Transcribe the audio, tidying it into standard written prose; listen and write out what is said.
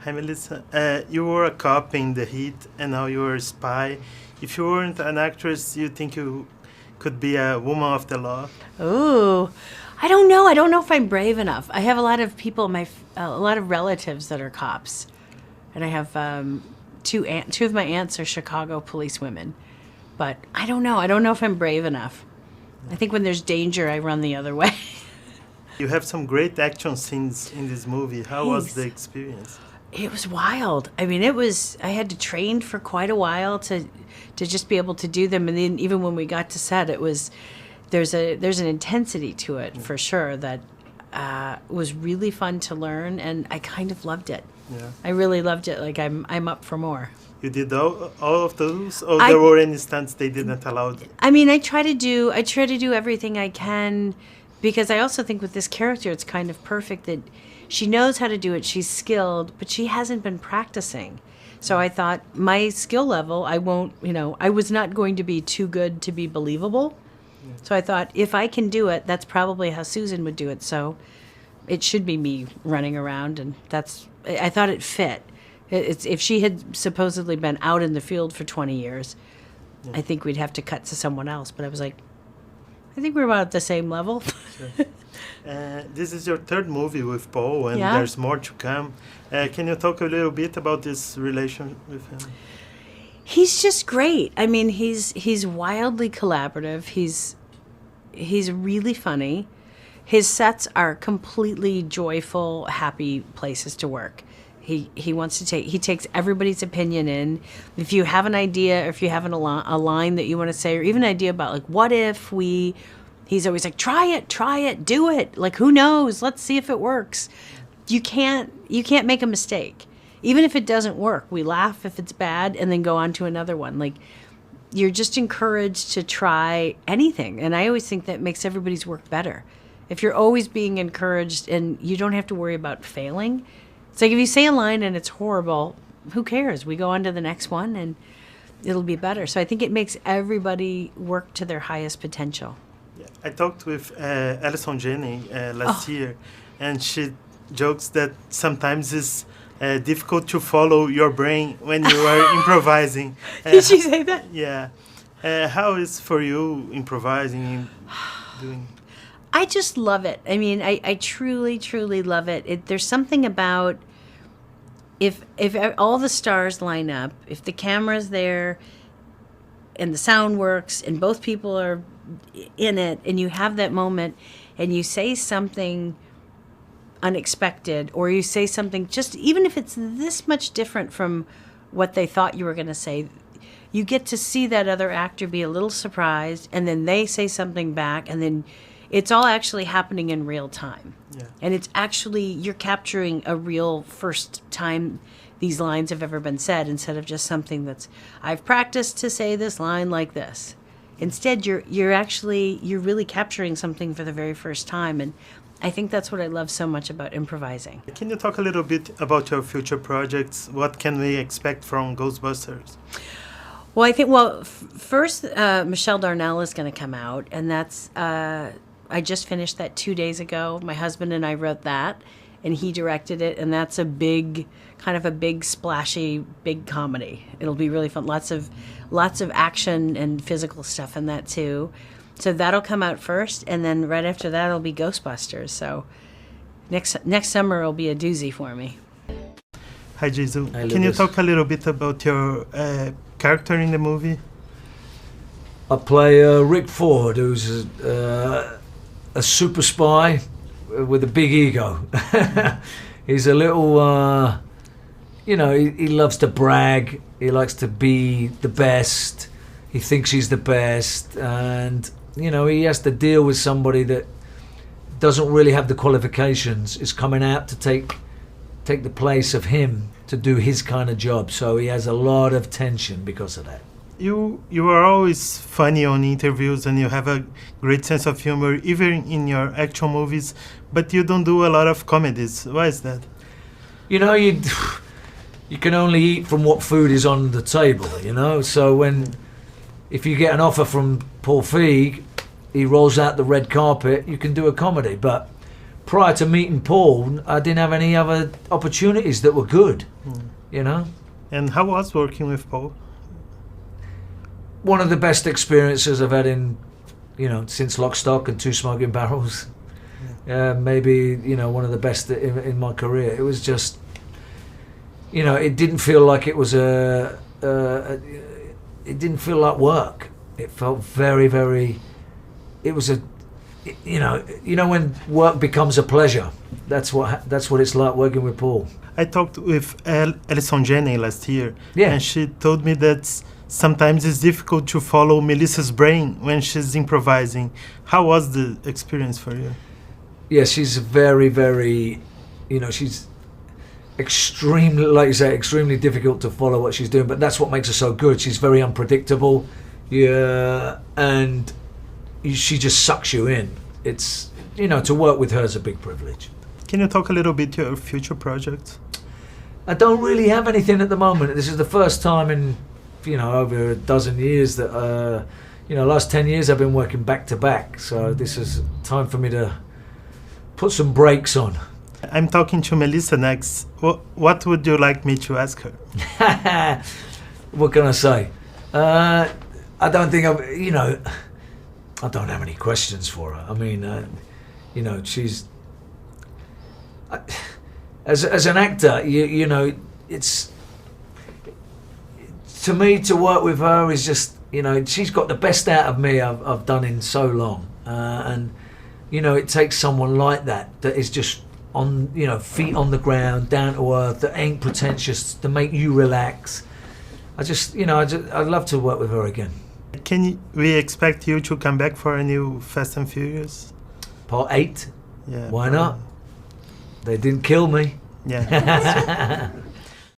Hi, Melissa. You were a cop in The Heat, and now you're a spy. If you weren't an actress, you think you could be a woman of the law? Ooh, I don't know. I don't know if I'm brave enough. I have a lot of people, a lot of relatives that are cops, and I have two of my aunts are Chicago police women, but I don't know. I don't know if I'm brave enough. I think when there's danger, I run the other way. You have some great action scenes in this movie. How was Thanks. the experience? It was wild. I mean, I had to train for quite a while to just be able to do them. And then even when we got to set, there's an intensity to it for sure that was really fun to learn, and I kind of loved it. Yeah. I really loved it. Like I'm up for more. You did all of those, or there were any stunts they didn't allow? I mean, I try to do everything I can, because I also think with this character, it's kind of perfect that she knows how to do it. She's skilled, but she hasn't been practicing. So I thought my skill level, I was not going to be too good to be believable. Yeah. So I thought if I can do it, that's probably how Susan would do it. So it should be me running around, and I thought it fit. If she had supposedly been out in the field for 20 years, I think we'd have to cut to someone else. But I was like, I think we're about at the same level. Sure. This is your third movie with Paul, and Yeah. there's more to come. Can you talk a little bit about this relation with him? He's just great. I mean, he's wildly collaborative. He's really funny. His sets are completely joyful, happy places to work. He takes everybody's opinion in. If you have an idea, or if you have a line that you want to say, or even an idea about like, what if he's always like, try it, do it. Like, who knows? Let's see if it works. You can't make a mistake. Even if it doesn't work, we laugh if it's bad and then go on to another one. Like, you're just encouraged to try anything. And I always think that makes everybody's work better. If you're always being encouraged and you don't have to worry about failing. It's like if you say a line and it's horrible, who cares? We go on to the next one and it'll be better. So I think it makes everybody work to their highest potential. Yeah. I talked with Alison Janney last year, and she jokes that sometimes it's difficult to follow your brain when you are improvising. Did she say that? Yeah. How is for you improvising, doing? I just love it. I mean, I truly, truly love it. There's something about if all the stars line up, if the camera's there and the sound works and both people are in it, and you have that moment and you say something unexpected, or you say something just even if it's this much different from what they thought you were going to say, you get to see that other actor be a little surprised, and then they say something back, and then it's all actually happening in real time. Yeah. And it's actually, you're capturing a real first time these lines have ever been said, instead of just something that's, I've practiced to say this line like this. Instead, you're really capturing something for the very first time. And I think that's what I love so much about improvising. Can you talk a little bit about your future projects? What can we expect from Ghostbusters? Well, I think, first, Michelle Darnell is going to come out, and that's, I just finished that 2 days ago. My husband and I wrote that, and he directed it, and that's a big splashy, big comedy. It'll be really fun. Lots of action and physical stuff in that too. So that'll come out first, and then right after that it'll be Ghostbusters. So next summer will be a doozy for me. Hi, Jesus. Can you talk a little bit about your character in the movie? I play Rick Ford, who's a super spy with a big ego. He's a little, he loves to brag. He likes to be the best. He thinks he's the best. And, he has to deal with somebody that doesn't really have the qualifications, is coming out to take the place of him to do his kind of job. So he has a lot of tension because of that. You are always funny on interviews, and you have a great sense of humor, even in your actual movies, but you don't do a lot of comedies. Why is that? You can only eat from what food is on the table, So if you get an offer from Paul Feig, he rolls out the red carpet, you can do a comedy. But prior to meeting Paul, I didn't have any other opportunities that were good, you know. And how was working with Paul? One of the best experiences I've had in, you know, since Lock, Stock and Two Smoking Barrels. Maybe, you know, one of the best in my career. It was just, you know, it didn't feel like it was it didn't feel like work. It felt very, very, it was a, you know when work becomes a pleasure. That's what it's like working with Paul. I talked with Alison Janney last year, Yeah. and she told me that sometimes it's difficult to follow Melissa's brain when she's improvising. How was the experience for you? Yeah, she's very, very, you know, she's extremely, like you say, extremely difficult to follow what she's doing, but that's what makes her so good. She's very unpredictable, yeah, and she just sucks you in. It's, you know, to work with her is a big privilege. Can you talk a little bit your future projects? I don't really have anything at the moment. This is the first time in, you know, over a dozen years that, you know, last 10 years I've been working back to back. So this is time for me to put some brakes on. I'm talking to Melissa next. What would you like me to ask her? What can I say? I don't think you know, I don't have any questions for her. I mean, you know, she's, as an actor, you know, it's, to me, to work with her is just, you know, she's got the best out of me I've done in so long, and you know, it takes someone like that is just on, you know, feet on the ground, down to earth, that ain't pretentious, to make you relax. I just, you know, I'd love to work with her again. Can we expect you to come back for a new Fast and Furious? Part 8? Yeah. Why not? They didn't kill me. Yeah.